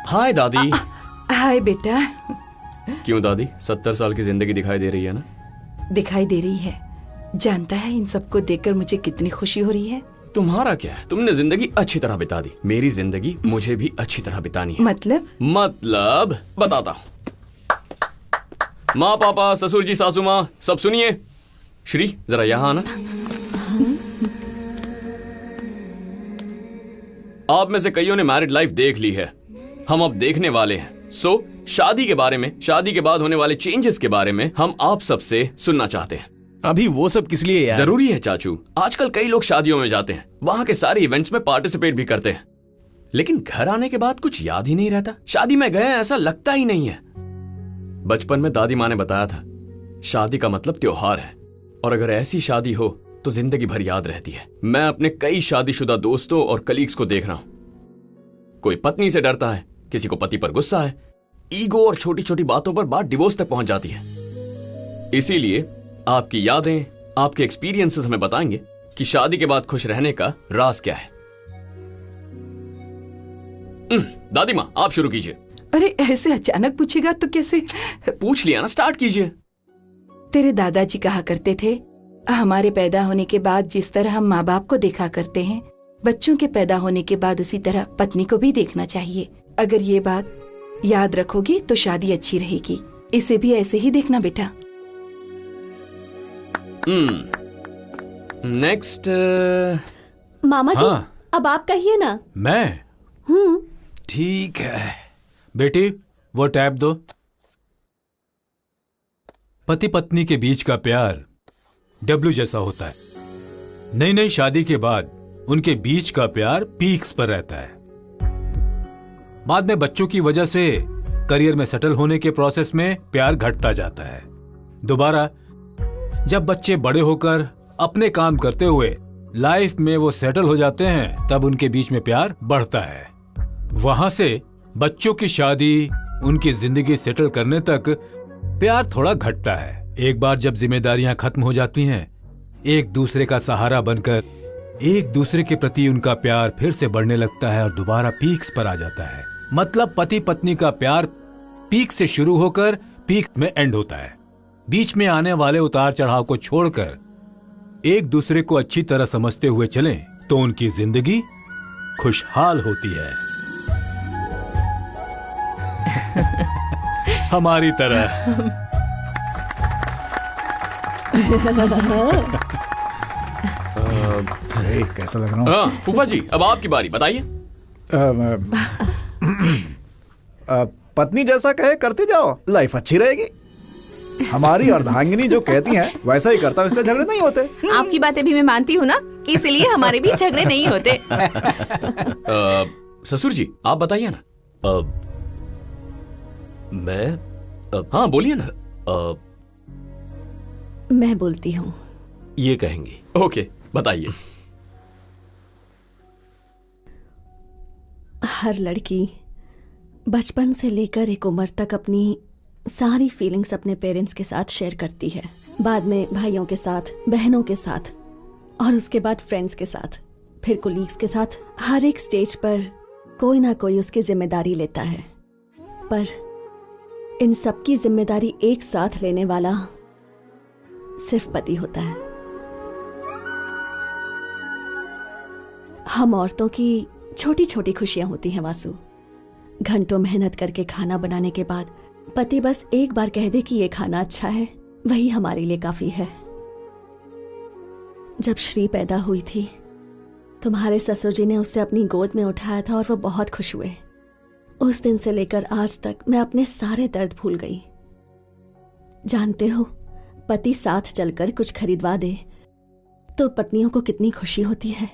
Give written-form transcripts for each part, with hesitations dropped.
हाय दादी। हाय बेटा। क्यों दादी, 70 साल की जिंदगी दिखाई दे रही है ना? दिखाई दे रही है। जानता है इन सबको देखकर मुझे कितनी खुशी हो रही है। तुम्हारा क्या है, तुमने जिंदगी अच्छी तरह बिता दी। मेरी जिंदगी मुझे भी अच्छी तरह बितानी है। मतलब बताता हूँ। माँ पापा ससुर जी सासू माँ सब सुनिए। श्री जरा यहाँ आना। आप में से कईयों ने मैरिड लाइफ देख ली है, हम अब देखने वाले हैं। शादी के बारे में, शादी के बाद होने वाले चेंजेस के बारे में हम आप सबसे सुनना चाहते हैं। अभी वो सब किस लिए यार? जरूरी है चाचू। आजकल कई लोग शादियों में जाते हैं, वहां के सारे इवेंट्स में पार्टिसिपेट भी करते हैं, लेकिन घर आने के बाद कुछ याद ही नहीं रहता। शादी में गए ऐसा लगता ही नहीं है। बचपन में दादी माँ ने बताया था, शादी का मतलब त्योहार है, और अगर ऐसी शादी हो तो जिंदगी भर याद रहती है। मैं अपने कई शादीशुदा दोस्तों और कलीग्स को देख रहा हूं। कोई पत्नी से डरता है, किसी को पति पर गुस्सा है, ईगो और छोटी छोटी बातों पर बात डिवोर्स तक पहुंच जाती है। इसीलिए आपकी यादें, आपके एक्सपीरियंसेस हमें बताएंगे कि शादी के बाद खुश रहने का राज क्या है। दादी माँ आप शुरू कीजिए। अरे ऐसे अचानक पूछेगा तो कैसे? पूछ लिया ना, स्टार्ट कीजिए। तेरे दादाजी कहा करते थे, हमारे पैदा होने के बाद जिस तरह हम माँ बाप को देखा करते हैं, बच्चों के पैदा होने के बाद उसी तरह पत्नी को भी देखना चाहिए। अगर ये बात याद रखोगी तो शादी अच्छी रहेगी। इसे भी ऐसे ही देखना बेटा। नेक्स्ट। मामा जी अब आप कहिए ना। मैं? ठीक है बेटी, वो टैब दो। पति पत्नी के बीच का प्यार डब्ल्यू जैसा होता है। नई नई शादी के बाद उनके बीच का प्यार पीक्स पर रहता है। बाद में बच्चों की वजह से करियर में सेटल होने के प्रोसेस में प्यार घटता जाता है। दोबारा जब बच्चे बड़े होकर अपने काम करते हुए लाइफ में वो सेटल हो जाते हैं, तब उनके बीच में प्यार बढ़ता है। वहां से बच्चों की शादी, उनकी जिंदगी सेटल करने तक प्यार थोड़ा घटता है। एक बार जब जिम्मेदारियां खत्म हो जाती हैं, एक दूसरे का सहारा बनकर एक दूसरे के प्रति उनका प्यार फिर से बढ़ने लगता है और दोबारा पीक्स पर आ जाता है। मतलब पति पत्नी का प्यार पीक से शुरू होकर पीक में एंड होता है। बीच में आने वाले उतार चढ़ाव को छोड़कर एक दूसरे को अच्छी तरह समझते हुए चलें तो उनकी जिंदगी खुशहाल होती है। हमारी तरह। कैसा लग रहा हूँ? फूफा जी अब आपकी बारी, बताइए। पत्नी जैसा कहे करते जाओ, लाइफ अच्छी रहेगी। हमारी अर्धांगिनी जो कहती हैं वैसा ही करता हूँ, इसलिए झगड़े नहीं होते। आपकी बातें भी मैं मानती हूँ ना, इसलिए हमारे भी झगड़े नहीं होते। ससुर जी आप बताइए ना। मैं हाँ बोलिए ना। मैं बोलती हूँ। ये कहेंगी। ओके बताइए। हर लड़की बचपन से लेकर एक उम्र तक अपनी सारी फीलिंग्स अपने पेरेंट्स के साथ शेयर करती है, बाद में भाइयों के साथ, बहनों के साथ, और उसके बाद फ्रेंड्स के साथ, फिर कोलीग्स के साथ। हर एक स्टेज पर कोई ना कोई उसकी जिम्मेदारी लेता है, पर इन सबकी जिम्मेदारी एक साथ लेने वाला सिर्फ पति होता है। हम औरतों की छोटी छोटी खुशियां होती हैं वासु। घंटों मेहनत करके खाना बनाने के बाद पति बस एक बार कह दे कि ये खाना अच्छा है, वही हमारे लिए काफी है। जब श्री पैदा हुई थी, तुम्हारे ससुर जी ने उसे अपनी गोद में उठाया था और वो बहुत खुश हुए। उस दिन से लेकर आज तक मैं अपने सारे दर्द भूल गई। जानते हो, पति साथ चलकर कुछ खरीदवा दे तो पत्नियों को कितनी खुशी होती है।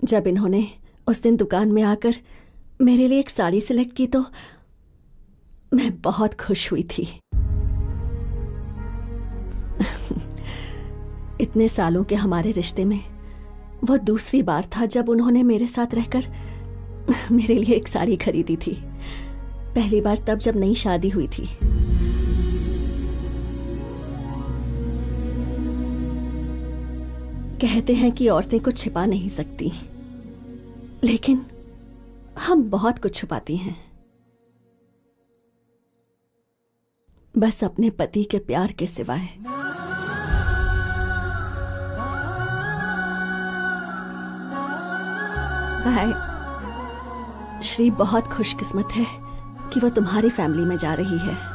जब इन्होंने उस दिन दुकान में आकर मेरे लिए एक साड़ी सिलेक्ट की तो मैं बहुत खुश हुई थी। इतने सालों के हमारे रिश्ते में वो दूसरी बार था जब उन्होंने मेरे साथ रहकर मेरे लिए एक साड़ी खरीदी थी। पहली बार तब जब नई शादी हुई थी। कहते हैं कि औरतें कुछ छिपा नहीं सकती, लेकिन हम बहुत कुछ छुपाती हैं, बस अपने पति के प्यार के सिवाय। भाई, श्री बहुत खुशकिस्मत है कि वो तुम्हारी फैमिली में जा रही है।